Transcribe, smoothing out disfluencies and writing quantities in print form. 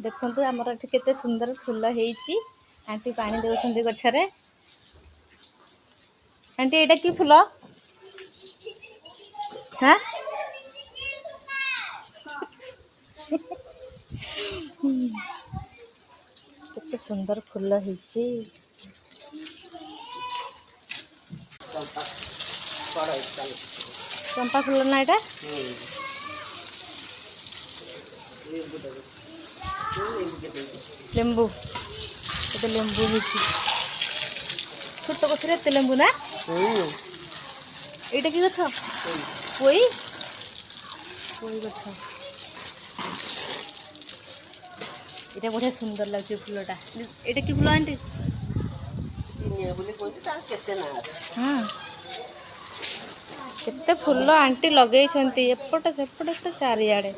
देखंतु हमर एठी केते सुंदर फूल हेइची आंटी पानी देउछंती गछरे। आंटी एटा की फूल हां केते सुंदर फूल हेइची। चंपा फूल ना एटा लेंबू एटा लेंबू हेइची छोट गछरे एते लेंबू ना एटा की गछ पोई पोई गछ एटा बढ़िया सुंदर लागছে फूलटा एटा की फूल आंटी चिनिया बोली कोइ ता केते ना अछि हां केते फूल आंटी लगेइछंती एपट सेपट से चारियाडे।